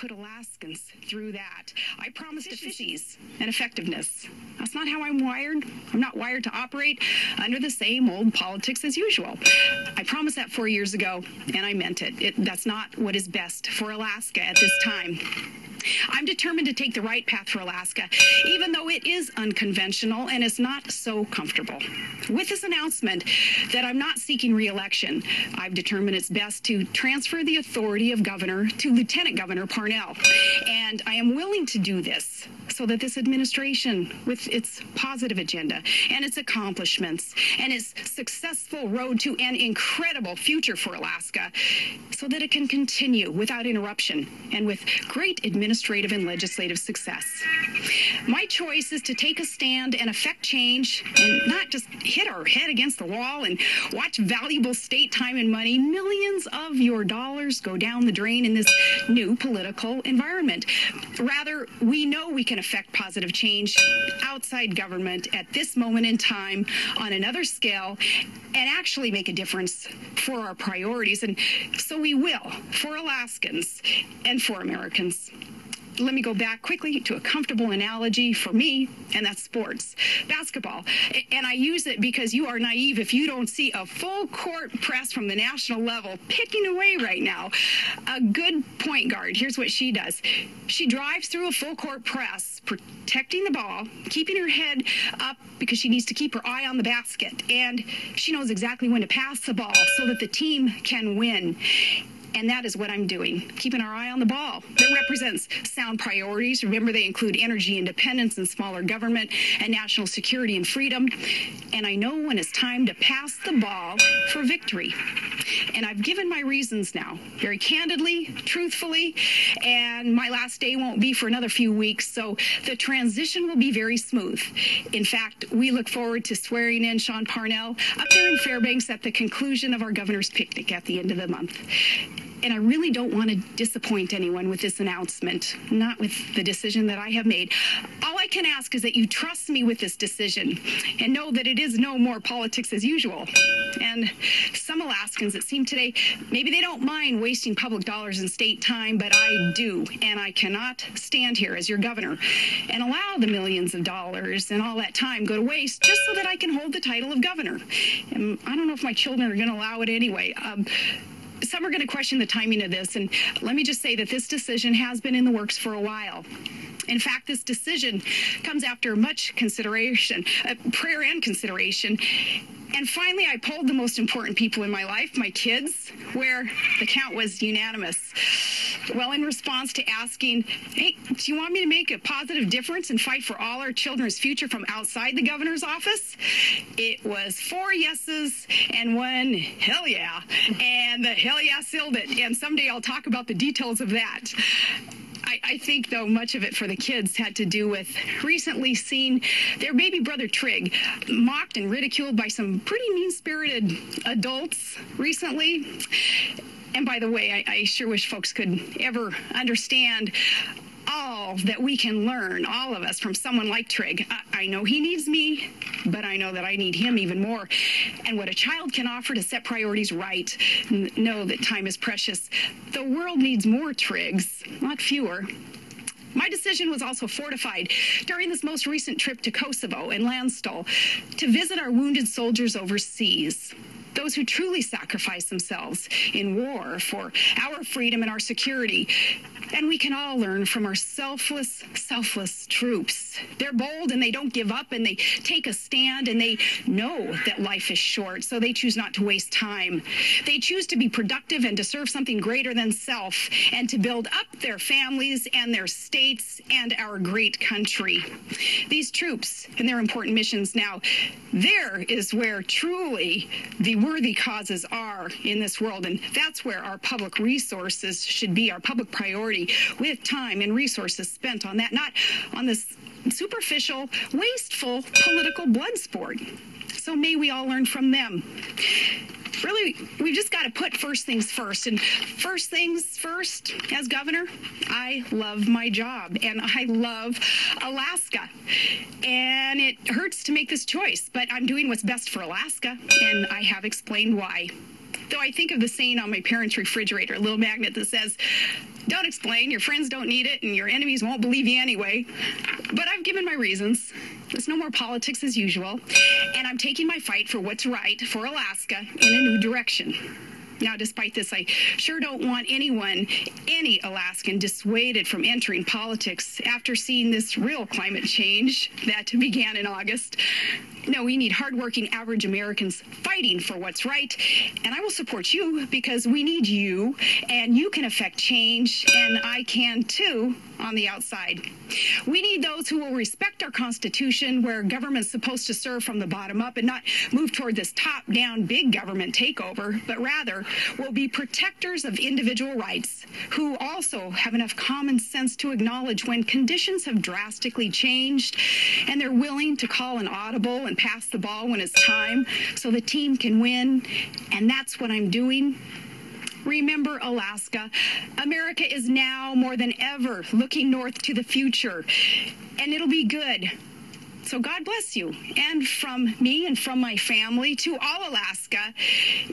put Alaskans through that. I promised efficiencies and effectiveness. That's not how I'm wired. I'm not wired to operate under the same old politics as usual. I promised that 4 years ago, and I meant it. That's not what is best for Alaska at this time. I'm determined to take the right path for Alaska, even though it is unconventional and it's not so comfortable. With this announcement that I'm not seeking re-election, I've determined it's best to transfer the authority of governor to Lieutenant Governor Parnell. And I am willing to do this so that this administration, with its positive agenda and its accomplishments and its successful road to an incredible future for Alaska, so that it can continue without interruption and with great administrative and legislative success. My choice is to take a stand and affect change and not just hit our head against the wall and watch valuable state time and money, millions of your dollars, go down the drain in this new political environment. Rather, we know we can affect positive change outside government at this moment in time on another scale and actually make a difference for our priorities. And so we will, for Alaskans and for Americans. Let me go back quickly to a comfortable analogy for me, and that's sports, basketball. And I use it because you are naive if you don't see a full court press from the national level picking away right now. A good point guard, here's what she does. She drives through a full court press, protecting the ball, keeping her head up because she needs to keep her eye on the basket. And she knows exactly when to pass the ball so that the team can win. And that is what I'm doing, keeping our eye on the ball. That represents sound priorities. Remember, they include energy independence and smaller government and national security and freedom. And I know when it's time to pass the ball for victory. And I've given my reasons now, very candidly, truthfully, and my last day won't be for another few weeks, so the transition will be very smooth. In fact, we look forward to swearing in Sean Parnell up there in Fairbanks at the conclusion of our governor's picnic at the end of the month. And I really don't want to disappoint anyone with this announcement, not with the decision that I have made. All I can ask is that you trust me with this decision and know that it is no more politics as usual. And some Alaskans, it seemed today, maybe they don't mind wasting public dollars and state time, but I do. And I cannot stand here as your governor and allow the millions of dollars and all that time go to waste just so that I can hold the title of governor. And I don't know if my children are going to allow it anyway. Some are going to question the timing of this, and let me just say that this decision has been in the works for a while. In fact, this decision comes after much consideration, prayer and consideration. And finally, I polled the most important people in my life, my kids, where the count was unanimous. Well, in response to asking, hey, do you want me to make a positive difference and fight for all our children's future from outside the governor's office? It was 4 yeses and 1 hell yeah. And the hell yeah sealed it. And someday I'll talk about the details of that. I think, though, much of it for the kids had to do with recently seeing their baby brother Trig mocked and ridiculed by some pretty mean-spirited adults recently. And by the way, I sure wish folks could ever understand all that we can learn, all of us, from someone like Trig. I know he needs me, but I know that I need him even more. And what a child can offer to set priorities right, know that time is precious. The world needs more Trigs, not fewer. My decision was also fortified during this most recent trip to Kosovo and Landstuhl to visit our wounded soldiers overseas. Those who truly sacrifice themselves in war for our freedom and our security. And we can all learn from our selfless troops. They're bold and they don't give up and they take a stand and they know that life is short, so they choose not to waste time. They choose to be productive and to serve something greater than self and to build up their families and their states and our great country. These troops and their important missions now, there is where truly the worthy causes are in this world, and that's where our public resources should be, our public priority, with time and resources spent on that, not on this superficial, wasteful political blood sport. So may we all learn from them. Really, we've just got to put first things first. And first things first, as governor, I love my job and I love Alaska. And it hurts to make this choice, but I'm doing what's best for Alaska, and I have explained why. Though I think of the saying on my parents' refrigerator, a little magnet that says, "Don't explain, your friends don't need it, and your enemies won't believe you anyway." But I've given my reasons. There's no more politics as usual, and I'm taking my fight for what's right for Alaska in a new direction. Now, despite this, I sure don't want anyone, any Alaskan, dissuaded from entering politics after seeing this real climate change that began in August. No, we need hardworking average Americans fighting for what's right, and I will support you because we need you, and you can affect change, and I can too on the outside. We need those who will respect our Constitution, where government's supposed to serve from the bottom up and not move toward this top-down big government takeover, but rather will be protectors of individual rights, who also have enough common sense to acknowledge when conditions have drastically changed, and they're willing to call an audible and pass the ball when it's time so the team can win. And that's what I'm doing. Remember, Alaska, America is now more than ever looking north to the future, and it'll be good. So God bless you. And from me and from my family to all Alaska,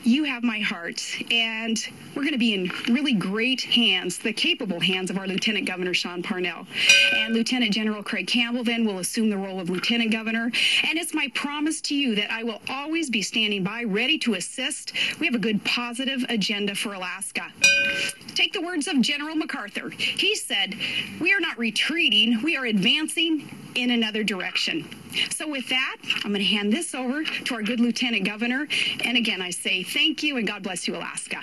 you have my heart. And we're going to be in really great hands, the capable hands of our Lieutenant Governor, Sean Parnell. And Lieutenant General Craig Campbell then will assume the role of Lieutenant Governor. And it's my promise to you that I will always be standing by, ready to assist. We have a good, positive agenda for Alaska. Take the words of General MacArthur. He said, "We are not retreating, we are advancing in another direction." So with that, I'm going to hand this over to our good Lieutenant Governor. And again, I say thank you and God bless you, Alaska.